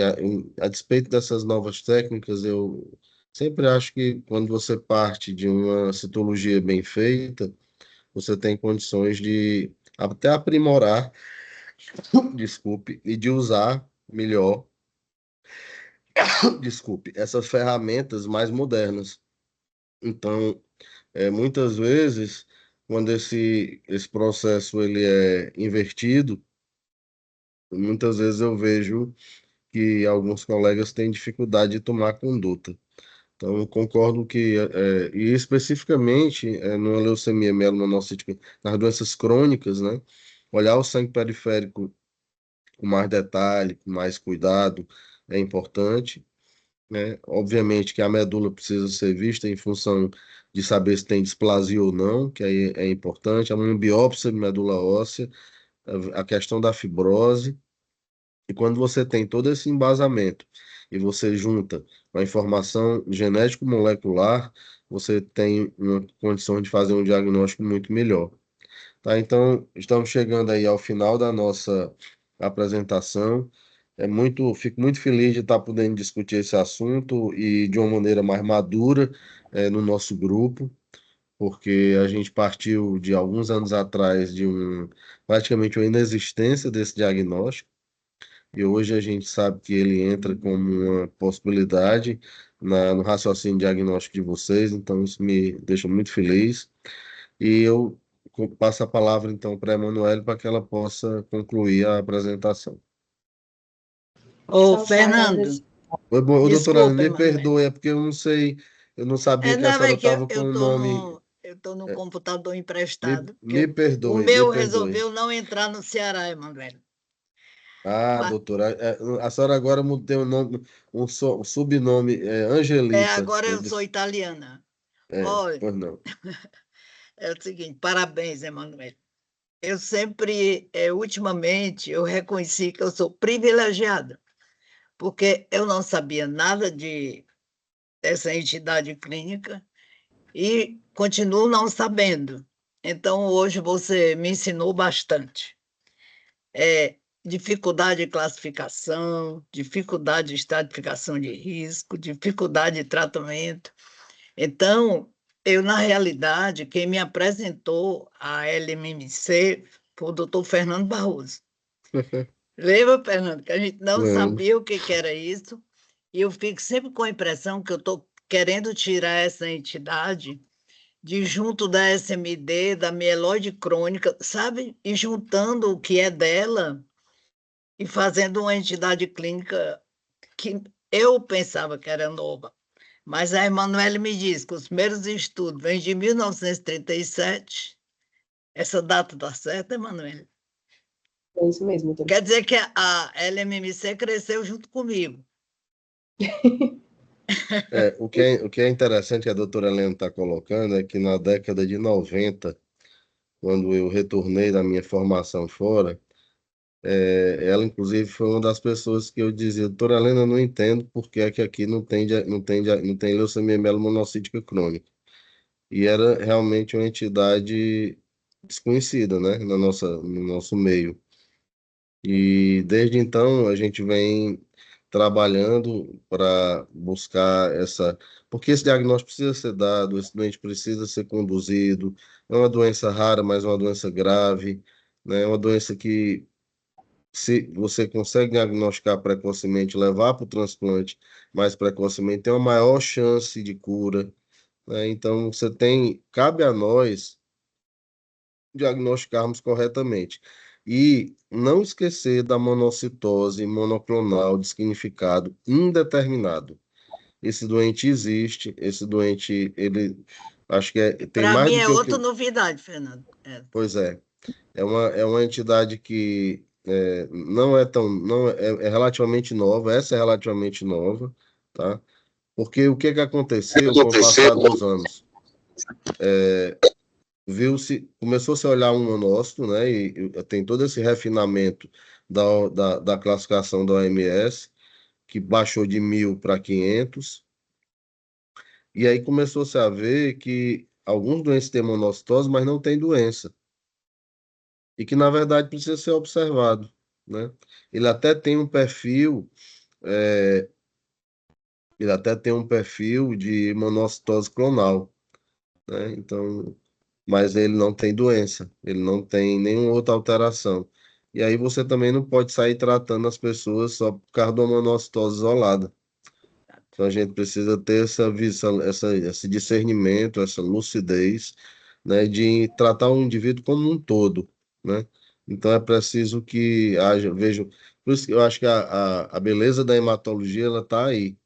a despeito dessas novas técnicas, eu sempre acho que quando você parte de uma citologia bem feita, você tem condições de até aprimorar, desculpe, e de usar melhor, desculpe, essas ferramentas mais modernas. Então, muitas vezes, quando esse processo ele é invertido, muitas vezes eu vejo que alguns colegas têm dificuldade de tomar conduta. Então, eu concordo que, e especificamente numa leucemia mielomonocítica, nas doenças crônicas, né, olhar o sangue periférico com mais detalhe, com mais cuidado, é importante, né? Obviamente que a medula precisa ser vista em função de saber se tem displasia ou não, que aí é importante, uma biópsia de medula óssea, a questão da fibrose, e quando você tem todo esse embasamento e você junta com a informação genético-molecular, você tem uma condição de fazer um diagnóstico muito melhor. Tá? Então, estamos chegando aí ao final da nossa apresentação. Fico muito feliz de estar podendo discutir esse assunto e de uma maneira mais madura, no nosso grupo, porque a gente partiu de alguns anos atrás de praticamente uma inexistência desse diagnóstico, e hoje a gente sabe que ele entra como uma possibilidade no raciocínio diagnóstico de vocês, então isso me deixa muito feliz. E eu passo a palavra então para a Emanuele para que ela possa concluir a apresentação. Ô, Só para Fernando, agradecer. Ô, doutora Ana, desculpa, me Emanuel. perdoe, é porque eu não sei, eu não sabia que a Não, senhora é que estava com o nome. eu tô no é, computador me, emprestado, me porque o perdoe, me meu perdoe. resolveu não entrar no Ceará, Emanuel. Ah, Mas, doutora, a senhora agora tem um nome, um subnome, Angelita. agora eu sou italiana. É, Olha, pois não. é o seguinte, parabéns, Emanuel. Eu sempre, ultimamente, eu reconheci que eu sou privilegiada, porque eu não sabia nada dessa entidade clínica e continuo não sabendo. Então, hoje você me ensinou bastante. Dificuldade de classificação, dificuldade de estratificação de risco, dificuldade de tratamento. Então, eu, na realidade, quem me apresentou a LMMC foi o doutor Fernando Barroso. Lembra, Fernando, que a gente não Lembro. sabia o que era isso, e eu fico sempre com a impressão que eu estou querendo tirar essa entidade de junto da SMD, da mieloide crônica, sabe? E juntando o que é dela e fazendo uma entidade clínica que eu pensava que era nova. Mas a Emanuele me diz que os primeiros estudos vêm de 1937. Essa data está certa, Emanuele? É isso mesmo, doutora. Quer dizer que a LMMC cresceu junto comigo. O que é interessante que a doutora Helena está colocando é que na década de 90, quando eu retornei da minha formação fora, ela, inclusive, foi uma das pessoas que eu dizia, doutora Helena, eu não entendo por que é que aqui não tem leucemia mielomonocítica crônica. E era realmente uma entidade desconhecida, né, no nosso meio. E desde então a gente vem trabalhando para buscar essa. Porque esse diagnóstico precisa ser dado, esse doente precisa ser conduzido. É uma doença rara, mas é uma doença grave, né? É uma doença que, se você consegue diagnosticar precocemente, levar para o transplante mais precocemente, tem uma maior chance de cura, né? Então, cabe a nós diagnosticarmos corretamente. E não esquecer da monocitose monoclonal de significado indeterminado. Esse doente existe, esse doente, ele acho que tem Para mais mim do é que o outra que. novidade, Fernando. Pois é, é uma entidade que não é tão, não é relativamente nova, essa é relativamente nova, tá? Porque o que que aconteceu com o passar dos anos? Começou-se a olhar um monócito, né? E tem todo esse refinamento da classificação da OMS, que baixou de 1.000 para 500, e aí começou-se a ver que alguns doentes têm monocitose, mas não têm doença, e que na verdade precisa ser observado, né? Ele até tem um perfil, é, ele até tem um perfil de monocitose clonal, né? Então, mas ele não tem doença, ele não tem nenhuma outra alteração. E aí você também não pode sair tratando as pessoas só por causa de uma monocitose isolada. Então a gente precisa ter essa visão, esse discernimento, essa lucidez, né, de tratar o indivíduo como um todo, né? Então é preciso que haja, vejo, por isso que eu acho que a beleza da hematologia ela está aí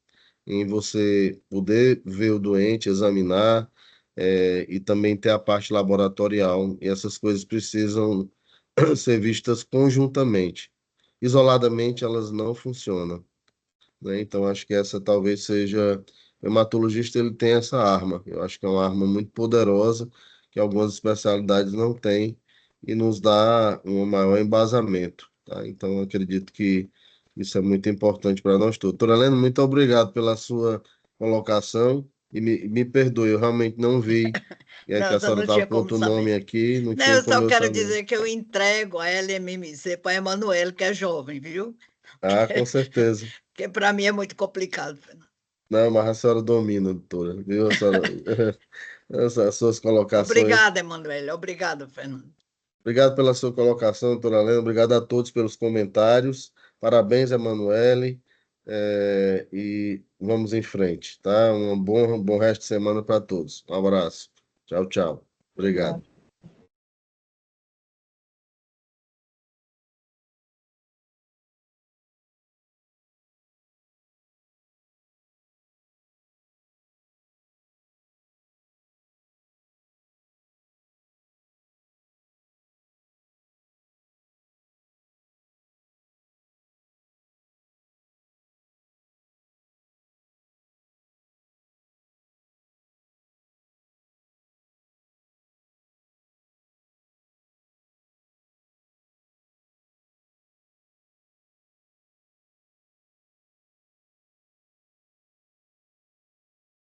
em você poder ver o doente, examinar, e também ter a parte laboratorial. E essas coisas precisam ser vistas conjuntamente. Isoladamente, elas não funcionam, né? Então, acho que essa talvez seja. O hematologista ele tem essa arma. Eu acho que é uma arma muito poderosa, que algumas especialidades não têm, e nos dá um maior embasamento, tá? Então, eu acredito que isso é muito importante para nós todos. Doutora Helena, muito obrigado pela sua colocação, e me perdoe, eu realmente não vi, e é que Não, a eu senhora não estava tinha com como outro nome saber. aqui, não Não, tinha eu como só eu quero saber. dizer que eu entrego a LMMC para a Emanuele, que é jovem, viu? Ah, com certeza. Porque para mim é muito complicado, Fernando. Não, mas a senhora domina, doutora, viu? A senhora, as suas colocações. Obrigada, Emanuele. Obrigada, Fernando. Obrigado pela sua colocação, doutora Helena. Obrigado a todos pelos comentários. Parabéns, Emanuele. E vamos em frente, tá? Um bom resto de semana para todos. Um abraço. Tchau, tchau. Obrigado.